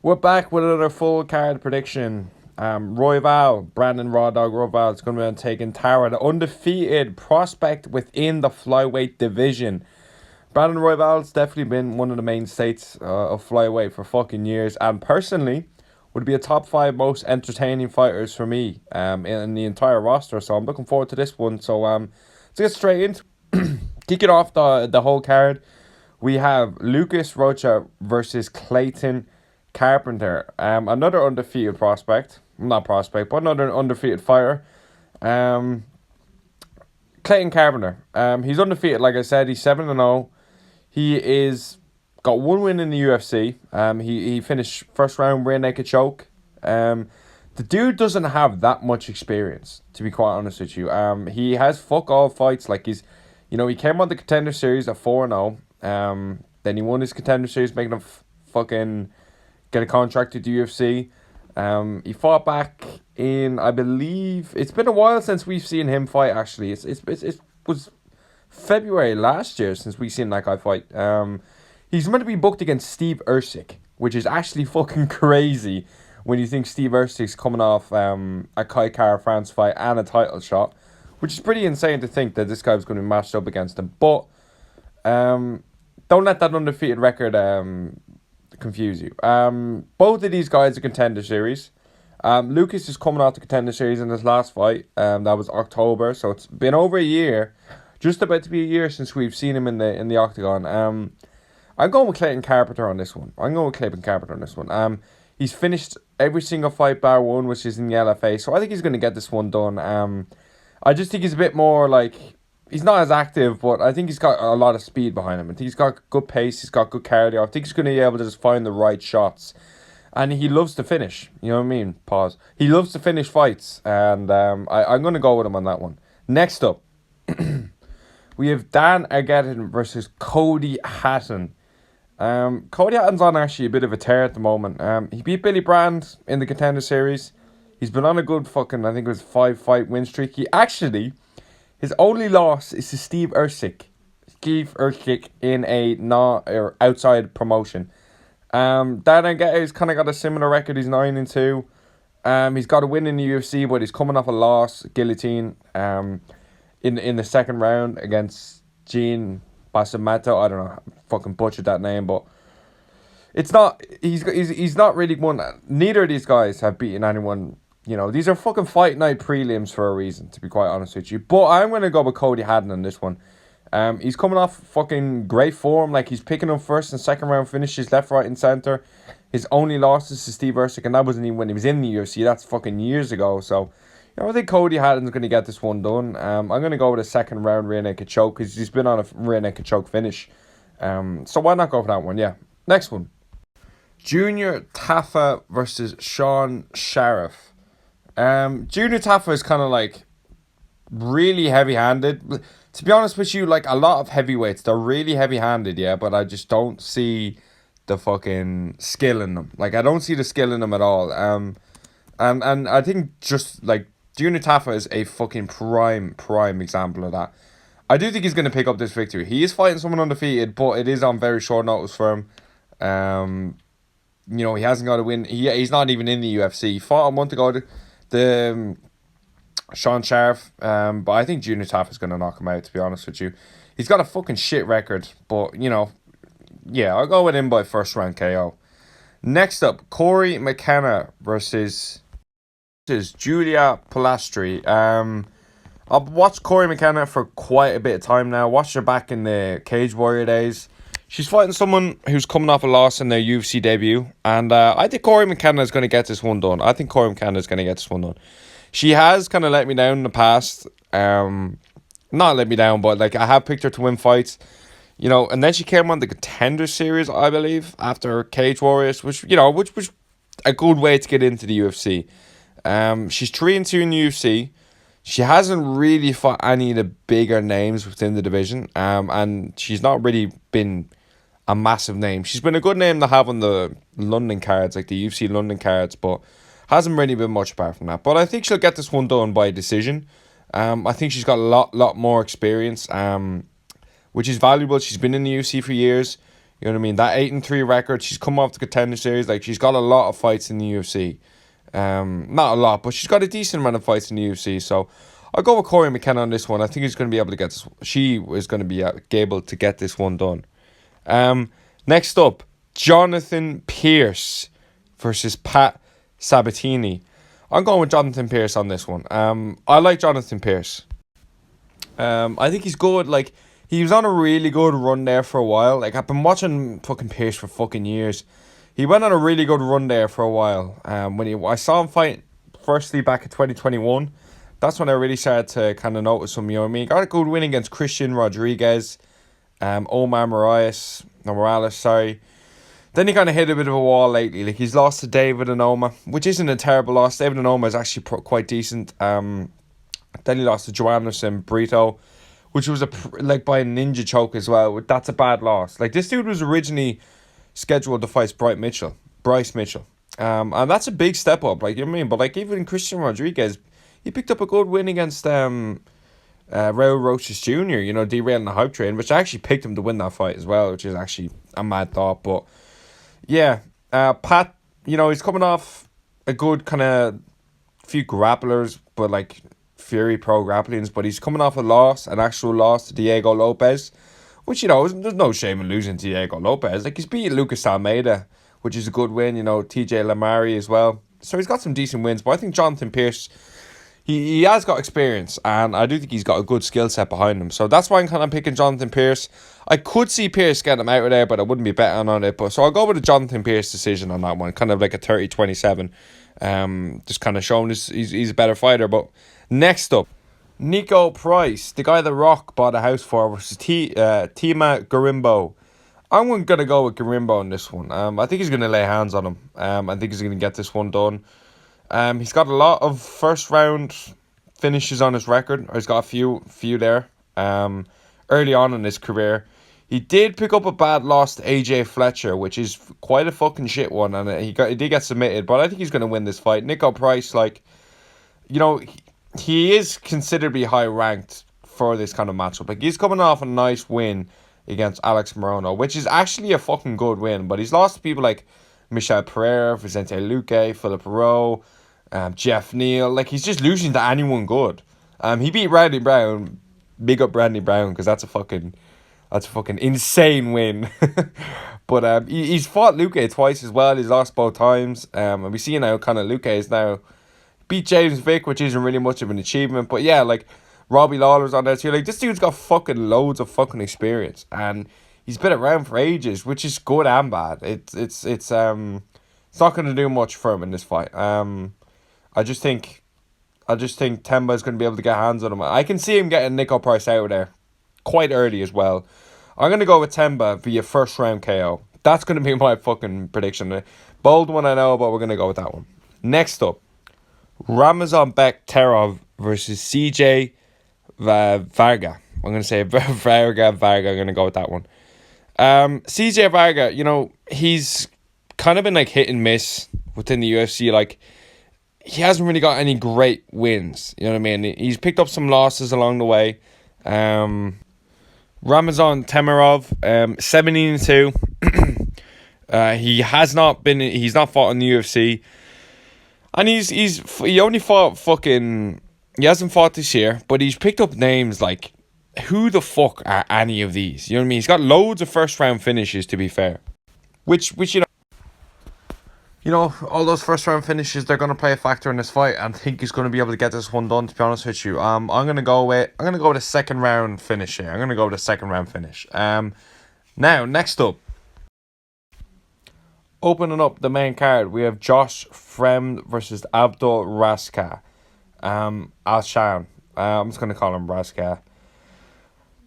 We're back with another full card prediction. Royval, Brandon Raw Dog Royval is going to be taking Taira, the undefeated prospect within the flyweight division. Brandon Royval's definitely been one of the mainstays of flyweight for fucking years, and personally would be a top 5 most entertaining fighters for me in the entire roster. So I'm looking forward to this one. So to get straight into kicking off the whole card, we have Lucas Rocha versus Clayton Carpenter, another undefeated prospect. Not prospect, but another undefeated fighter. Clayton Carpenter. He's undefeated, like I said. He's 7-0. He is got one win in the UFC. He finished first round rear naked choke. The dude doesn't have that much experience, to be quite honest with you. He has fuck all fights. Like he came on the Contender Series at 4-0. Then he won his Contender Series, making him fucking get a contract with the UFC. He fought back in, I believe, it's been a while since we've seen him fight. Actually, it was February last year since we've seen that guy fight. He's meant to be booked against Steve Ercik, which is actually fucking crazy when you think Steve Ercik's coming off a Kai Kara France fight and a title shot, which is pretty insane to think that this guy was going to be matched up against him. But don't let that undefeated record confuse you. Both of these guys are Contender Series. Lucas is coming out the Contender Series in his last fight. That was October, so it's been over a year, just about to be a year since we've seen him in the octagon. I'm going with Clayton Carpenter on this one. He's finished every single fight bar one, which is in the LFA, so I think he's going to get this one done. I just think he's a bit more like, he's not as active, but I think he's got a lot of speed behind him. I think he's got good pace. He's got good cardio. I think he's going to be able to just find the right shots. And he loves to finish. You know what I mean? Pause. He loves to finish fights. And I'm going to go with him on that one. Next up, we have Dan Argetton versus Cody Hatton. Cody Hatton's on actually a bit of a tear at the moment. He beat Billy Brand in the Contender Series. He's been on a good fucking, I think it was 5-fight win streak. His only loss is to Steve Ercik in a outside promotion. Dan Argetton's kind of got a similar record. He's 9-2. He's got a win in the UFC, but he's coming off a loss, guillotine, in the second round against Gene Basamato. I don't know, fucking butchered that name, but it's not. He's not really won. Neither of these guys have beaten anyone. You know, these are fucking fight night prelims for a reason, to be quite honest with you. But I'm going to go with Cody Hatton on this one. He's coming off fucking great form. Like, he's picking up first and second round finishes, left, right, and center. His only losses to Steve Ercik, and that wasn't even when he was in the UFC. That's fucking years ago. So, I think Cody Hatton's going to get this one done. I'm going to go with a second round rear naked choke, because he's been on a rear naked choke finish. So why not go for that one? Yeah. Next one. Junior Taffa versus Sean Sheriff. Junior Taffa is kind of like really heavy-handed. To be honest with you, like a lot of heavyweights, they're really heavy-handed, yeah, but I just don't see the fucking skill in them. Like, I don't see the skill in them at all. And I think just like Junior Taffa is a fucking prime example of that. I do think he's going to pick up this victory. He is fighting someone undefeated, but it is on very short notice for him. He hasn't got a win. He's not even in the UFC. He fought a month ago. The Sean Sheriff, but I think Junior Taffa is going to knock him out, to be honest with you. He's got a fucking shit record, but, yeah, I'll go with him by first round KO. Next up, Corey McKenna versus Julia Pilastri. I've watched Corey McKenna for quite a bit of time now. Watched her back in the Cage Warrior days. She's fighting someone who's coming off a loss in their UFC debut. And I think Corey McKenna is going to get this one done. She has kind of let me down in the past. Not let me down, but like I have picked her to win fights. And then she came on the Contender Series, I believe, after Cage Warriors, which was a good way to get into the UFC. She's 3-2 in the UFC. She hasn't really fought any of the bigger names within the division. And she's not really been a massive name. She's been a good name to have on the London cards, like the UFC London cards, but hasn't really been much apart from that. But I think she'll get this one done by decision. I think she's got a lot more experience, which is valuable. She's been in the UFC for years. You know what I mean? That 8-3 record. She's come off the Contender Series. Like, she's got a lot of fights in the UFC. Not a lot, but she's got a decent amount of fights in the UFC. So I'll go with Corey McKenna on this one. I think he's going to be able to get this. She is going to be able to get this one done. Next up, Jonathan Pierce versus Pat Sabatini. I'm going with Jonathan Pierce on this one. I like Jonathan Pierce. I think he's good. Like, he was on a really good run there for a while. Like, I've been watching fucking Pierce for fucking years. He went on a really good run there for a while. I saw him fight firstly back in 2021. That's when I really started to kind of notice him. You know what I mean? He got a good win against Christian Rodriguez, Omar Morales. Sorry. Then he kind of hit a bit of a wall lately. Like, he's lost to David Onoma, which isn't a terrible loss. David Onoma is actually quite decent. Then he lost to Joanderson Brito, which was by a ninja choke as well. That's a bad loss. Like, this dude was originally scheduled to fight Bryce Mitchell. And that's a big step up. Like, you know what I mean? But like, even Christian Rodriguez, he picked up a good win against Raul Roches Jr., you know, derailing the hype train, which I actually picked him to win that fight as well, which is actually a mad thought. But yeah, Pat, you know, he's coming off a good kind of few grapplers, but like Fury Pro grapplings, but he's coming off an actual loss to Diego Lopez, which, you know, there's no shame in losing to Diego Lopez. Like, he's beat Lucas Almeida, which is a good win, you know, TJ Lamari as well. So he's got some decent wins, but I think Jonathan Pierce, he has got experience, and I do think he's got a good skill set behind him. So that's why I'm kind of picking Jonathan Pierce. I could see Pierce getting him out of there, but I wouldn't be betting on it. But so I'll go with a Jonathan Pierce decision on that one, kind of like a 30-27. Just kind of showing he's a better fighter. But next up, Nico Price, the guy that Rock bought a house for, versus Tima Garimbo. I'm going to go with Garimbo on this one. I think he's going to lay hands on him. I think he's going to get this one done. He's got a lot of first round finishes on his record. Or he's got a few there. Early on in his career, he did pick up a bad loss to AJ Fletcher, which is quite a fucking shit one, and he did get submitted. But I think he's going to win this fight. Nico Price, like, you know, he is considerably high ranked for this kind of matchup. Like, he's coming off a nice win against Alex Morono, which is actually a fucking good win. But he's lost to people like Michel Pereira, Vicente Luque, Philip Rowe, Jeff Neal. Like, he's just losing to anyone good. He beat Randy Brown. Big up Randy Brown, because that's a fucking insane win. But he's fought Luque twice as well. He's lost both times. And we see now kind of Luque is now beat James Vick, which isn't really much of an achievement. But yeah, like, Robbie Lawler's on there too. Like, this dude's got fucking loads of fucking experience, and he's been around for ages, which is good and bad. It's not going to do much for him in this fight. I just think Temba is going to be able to get hands on him. I can see him getting Nico Price out of there quite early as well. I'm going to go with Temba via first round KO. That's going to be my fucking prediction. Bold one, I know, but we're going to go with that one. Next up, Ramazan Bekterov versus CJ Varga. I'm going to say Varga. I'm going to go with that one. CJ Varga, you know, he's kind of been like hit and miss within the UFC. Like, he hasn't really got any great wins. You know what I mean? He's picked up some losses along the way. Ramazan Temirov, 17-2. He's not fought in the UFC. And he only fought he hasn't fought this year, but he's picked up names like, who the fuck are any of these? You know what I mean? He's got loads of first round finishes, to be fair. Which you know, all those first round finishes, they're gonna play a factor in this fight, and I think he's gonna be able to get this one done, to be honest with you. I'm gonna go with a second round finish here. Now, next up, opening up the main card, we have Josh Fremd versus Abdul Raska. Al-Shan. I'm just gonna call him Raska.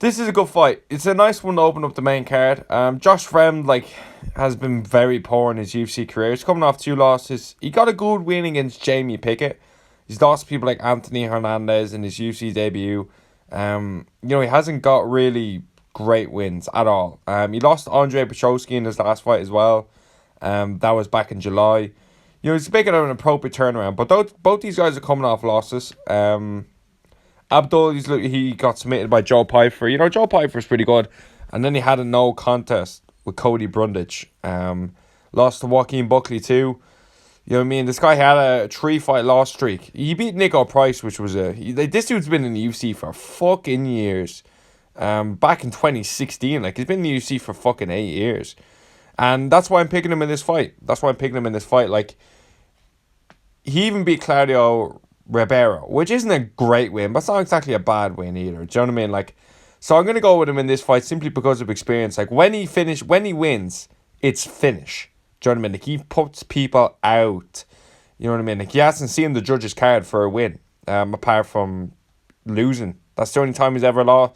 This is a good fight. It's a nice one to open up the main card. Josh Fremd, like, has been very poor in his UFC career. He's coming off 2 losses. He got a good win against Jamie Pickett. He's lost to people like Anthony Hernandez in his UFC debut. You know, he hasn't got really great wins at all. He lost to Andre Petroski in his last fight as well. That was back in July. You know, he's making an appropriate turnaround. But both these guys are coming off losses. Abdul, he got submitted by Joe Pyfer. You know, Joe Pyfer's pretty good. And then he had a no contest with Cody Brundage. Lost to Joaquin Buckley too. You know what I mean? This guy had a 3-fight loss streak. He beat Nico Price, which was this dude's been in the UFC for fucking years. Back in 2016, like he's been in the UFC for fucking 8 years, and that's why I'm picking him in this fight. Like he even beat Claudio Ribeiro, which isn't a great win, but it's not exactly a bad win either. Do you know what I mean? Like, so I'm gonna go with him in this fight simply because of experience. Like when he wins, it's finish. Do you know what I mean? Like he puts people out. You know what I mean? Like he hasn't seen the judge's card for a win, apart from losing. That's the only time he's ever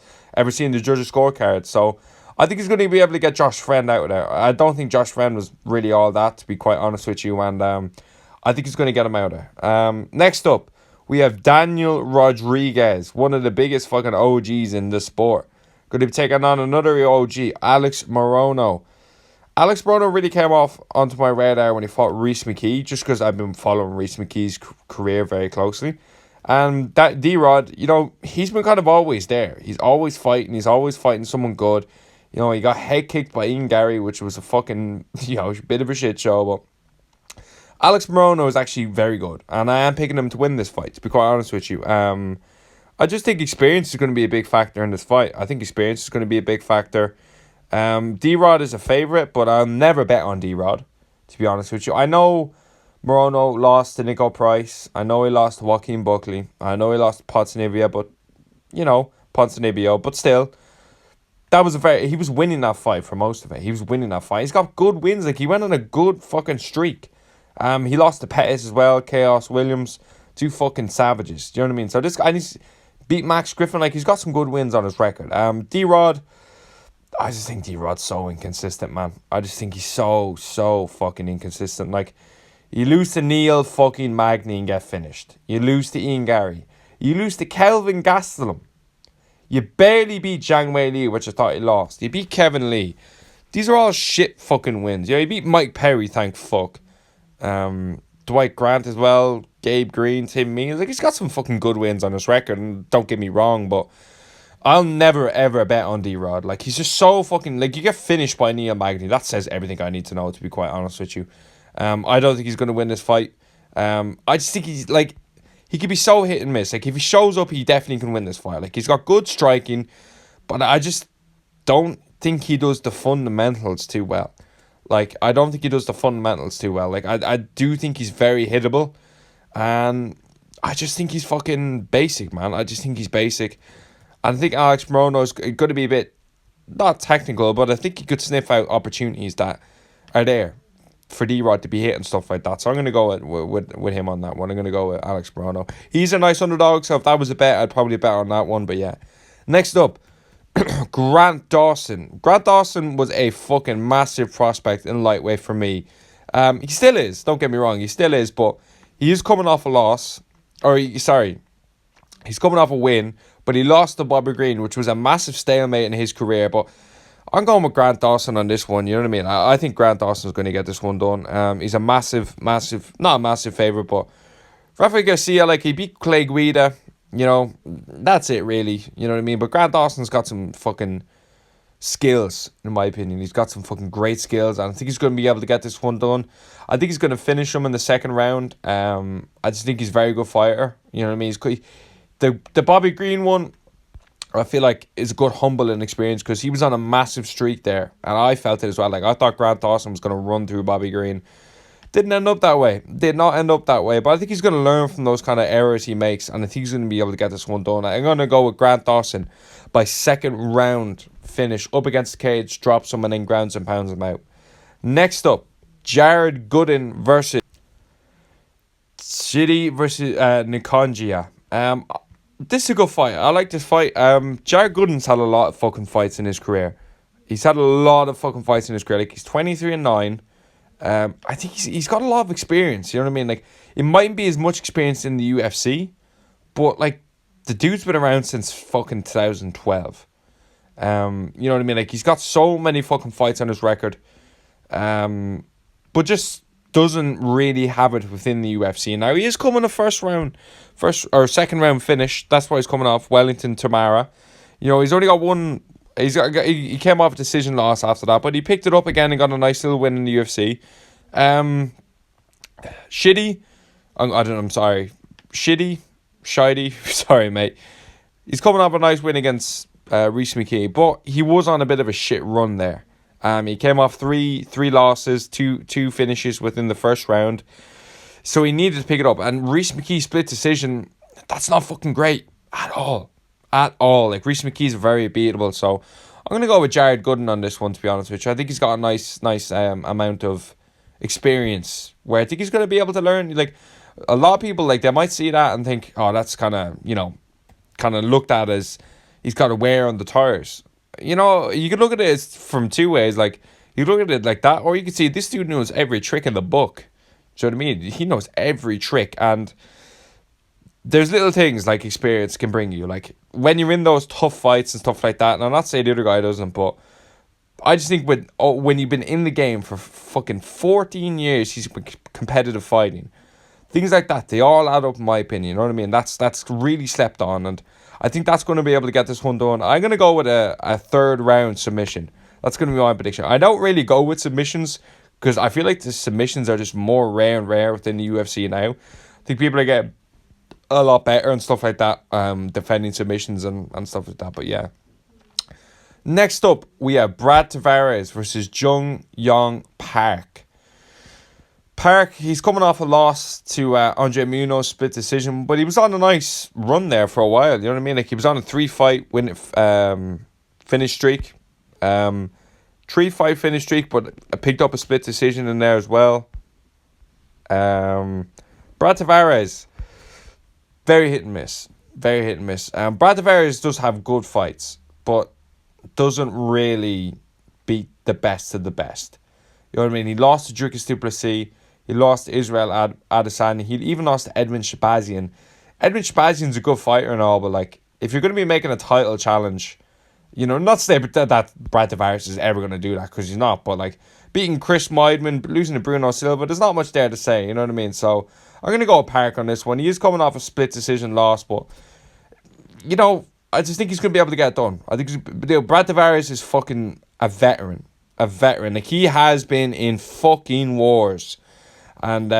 seen the judge's scorecard. So I think he's going to be able to get Josh Friend out of there. I don't think Josh Friend was really all that, to be quite honest with you, and I think he's going to get him out of there. Next up, we have Daniel Rodriguez, one of the biggest fucking OGs in the sport. Going to be taking on another OG, Alex Morono. Alex Morono really came off onto my radar when he fought Reese McKee, just because I've been following Reese McKee's career very closely. And that D-Rod, you know, he's been kind of always there. He's always fighting. He's always fighting someone good. You know, he got head kicked by Ian Gary, which was a fucking, you know, bit of a shit show. But Alex Morono is actually very good. And I am picking him to win this fight, to be quite honest with you. I just think experience is going to be a big factor in this fight. I think experience is going to be a big factor. D-Rod is a favourite, but I'll never bet on D-Rod, to be honest with you. I know Morono lost to Nico Price. I know he lost to Joaquin Buckley. I know he lost to Ponzinibbio, but still, he was winning that fight for most of it. He was winning that fight. He's got good wins. Like, he went on a good fucking streak. He lost to Pettis as well, Chaos Williams, 2 fucking savages. Do you know what I mean? So this guy needs to beat Max Griffin. Like, he's got some good wins on his record. D-Rod, I just think D-Rod's so inconsistent, man. I just think he's so fucking inconsistent. Like, you lose to Neil fucking Magny and get finished. You lose to Ian Gary. You lose to Kelvin Gastelum. You barely beat Zhang Wei Li, which I thought he lost. You beat Kevin Lee. These are all shit fucking wins. You beat Mike Perry, thank fuck. Dwight Grant as well. Gabe Green, Tim Means. Like, he's got some fucking good wins on his record. And don't get me wrong, but I'll never ever bet on D-Rod. Like, he's just so fucking... Like, you get finished by Neil Magny. That says everything I need to know, to be quite honest with you. I don't think he's going to win this fight. I just think he's, like... He could be so hit and miss. Like, if he shows up, he definitely can win this fight. Like, he's got good striking, but I just don't think he does the fundamentals too well. Like, I don't think he does the fundamentals too well. Like, I do think he's very hittable, and I just think he's fucking basic, man. I just think he's basic. I think Alex Morono is going to be a bit, not technical, but I think he could sniff out opportunities that are there for D-Rod to be hit and stuff like that. So I'm going to go with him on that one. I'm going to go with Alex Morono. He's a nice underdog, so if that was a bet, I'd probably bet on that one. But yeah. Next up, Grant Dawson. Grant Dawson was a fucking massive prospect in lightweight for me. He still is. Don't get me wrong. He still is, but he is coming off a loss. He's coming off a win, but he lost to Bobby Green, which was a massive stalemate in his career. But I'm going with Grant Dawson on this one. You know what I mean? I think Grant Dawson's going to get this one done. He's a massive, not a massive favourite, but Rafael Garcia, like, he beat Clay Guida. You know, that's it really. You know what I mean? But Grant Dawson's got some fucking skills, in my opinion. He's got some fucking great skills, and I think he's going to be able to get this one done. I think he's going to finish him in the second round. I just think he's a very good fighter. You know what I mean? The Bobby Green one, I feel like is a good humbling experience because he was on a massive streak there, and I felt it as well. Like, I thought Grant Dawson was going to run through Bobby Green. Did not end up that way, but I think he's going to learn from those kind of errors he makes, and I think he's going to be able to get this one done. I'm going to go with Grant Dawson by second round finish, up against the cage, drops him, and then grounds and pounds him out. Next up, Jared Gooden versus Chidi versus Nikonjia. This is a good fight. I like this fight. Jared Gooden's had a lot of fucking fights in his career. He's had a lot of fucking fights in his career. Like, he's 23-9. I think he's got a lot of experience. You know what I mean? Like, it mightn't be as much experience in the UFC, but like, the dude's been around since fucking 2012. You know what I mean? Like, he's got so many fucking fights on his record, but just doesn't really have it within the UFC. Now, he is coming a second round finish. That's why he's coming off Wellington Tamara. You know, he's only got one He came off a decision loss after that, but he picked it up again and got a nice little win in the UFC. Shitty. I'm sorry. Shitey. Sorry, mate. He's coming off a nice win against Reece McKee, but he was on a bit of a shit run there. He came off three losses, two finishes within the first round, so he needed to pick it up. And Reece McKee split decision. That's not fucking great at all. Like, Reece McKee's very beatable, so I'm gonna go with Jared Gooden on this one. To be honest with you, I think he's got a nice amount of experience where I think he's gonna be able to learn. Like, a lot of people, like, they might see that and think, oh, that's kind of looked at as he's got a wear on the tires. You know, you could look at it from two ways. Like, you look at it like that, or you could see this dude knows every trick in the book. Do you know what I mean? He knows every trick, and there's little things like experience can bring you. Like, when you're in those tough fights and stuff like that, and I'm not saying the other guy doesn't, but I just think when you've been in the game for fucking 14 years, he's been competitive fighting. Things like that, they all add up in my opinion, you know what I mean? That's really slept on, and I think that's going to be able to get this one done. I'm going to go with a third round submission. That's going to be my prediction. I don't really go with submissions because I feel like the submissions are just more rare and rare within the UFC now. I think people are getting a lot better and stuff like that, defending submissions and stuff like that, but yeah. Next up, we have Brad Tavares versus Jung Yong Park. He's coming off a loss to Andre Munoz, split decision, but he was on a nice run there for a while, you know what I mean? Like, he was on a 3-fight finish streak. 3-fight finish streak, but picked up a split decision in there as well. Brad Tavares, very hit and miss. Brad Tavares does have good fights, but doesn't really beat the best of the best. You know what I mean? He lost to Dricus du Plessis. He lost to Israel Adesanya. He even lost to Edmund Shabazian. Edmund Shabazian's a good fighter and all, but, like, if you're going to be making a title challenge, you know, not to say that Brad Tavares is ever going to do that, because he's not, but, like, beating Chris Weidman, losing to Bruno Silva, there's not much there to say, you know what I mean? So I'm going to go with Park on this one. He is coming off a split decision loss, but, you know, I just think he's going to be able to get it done. I think Brad Tavares is fucking a veteran. Like, he has been in fucking wars. And,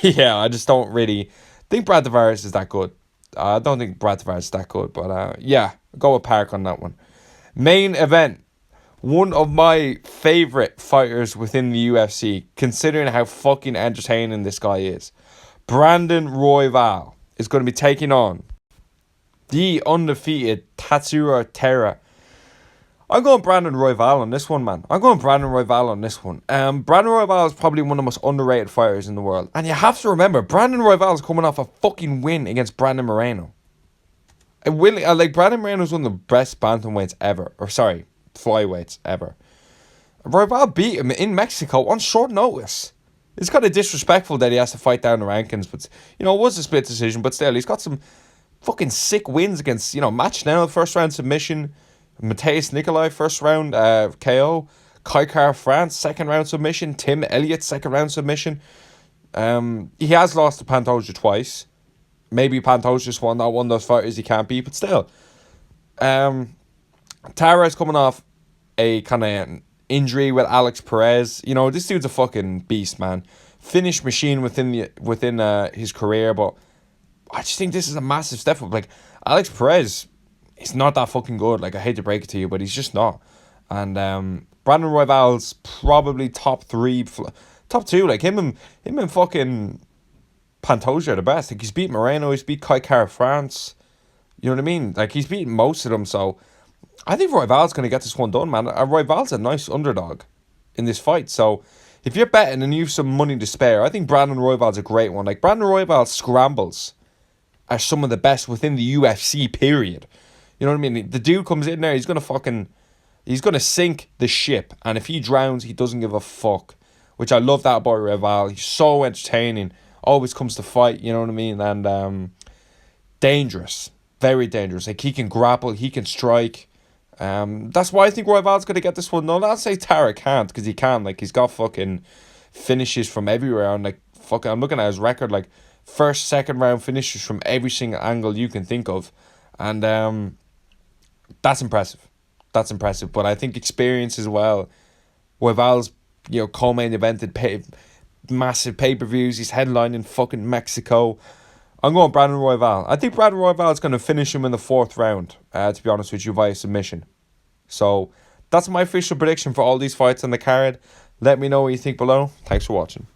yeah, I just don't really think Brad Tavares is that good. I don't think Brad Tavares is that good. But, yeah, go with Park on that one. Main event. One of my favourite fighters within the UFC, considering how fucking entertaining this guy is. Brandon Royval is going to be taking on the undefeated Tatsuro Taira. I'm going Brandon Royval on this one, man. Brandon Royval is probably one of the most underrated fighters in the world. And you have to remember, Brandon Royval is coming off a fucking win against Brandon Moreno. Brandon Moreno is one of the best bantamweights ever. Or, sorry, flyweights ever. Royval beat him in Mexico on short notice. It's kind of disrespectful that he has to fight down the rankings. But, you know, it was a split decision. But still, he's got some fucking sick wins against, you know, Match Now, first round submission. Mateus Nikolai, first round KO. Kai Kara France, second round submission. Tim Elliott, second round submission. He has lost to Pantoja twice. Maybe Pantoja just not one of those fighters he can't beat, but still. Taira is coming off a kind of injury with Alex Perez. You know, this dude's a fucking beast, man. Finish machine within his career, but I just think this is a massive step up. Like, Alex Perez, he's not that fucking good. Like, I hate to break it to you, but he's just not. And Brandon Royval's probably top 2. Like, him and fucking Pantoja are the best. Like, he's beat Moreno, he's beat Kai Kara France. You know what I mean? Like, he's beaten most of them, so I think Royval's going to get this one done, man. Royval's a nice underdog in this fight, so if you're betting and you have some money to spare, I think Brandon Royval's a great one. Like, Brandon Royval's scrambles are some of the best within the UFC, period. You know what I mean? The dude comes in there, he's going to sink the ship, and if he drowns, he doesn't give a fuck, which I love that about Royval. He's so entertaining, always comes to fight, you know what I mean? And dangerous, very dangerous. Like, he can grapple, he can strike. That's why I think Royval's going to get this one. No, not say Taira can't, because he can. Like, he's got fucking finishes from everywhere. And, like, fucking, I'm looking at his record, like, first, second round finishes from every single angle you can think of. And that's impressive. that's impressive. But I think experience as well. Royval's, co-main evented massive pay-per-views. He's headlining fucking Mexico. I'm going Brandon Royval. I think Brandon Royval is going to finish him in the 4th round, to be honest with you, via submission. So that's my official prediction for all these fights on the card. Let me know what you think below. Thanks for watching.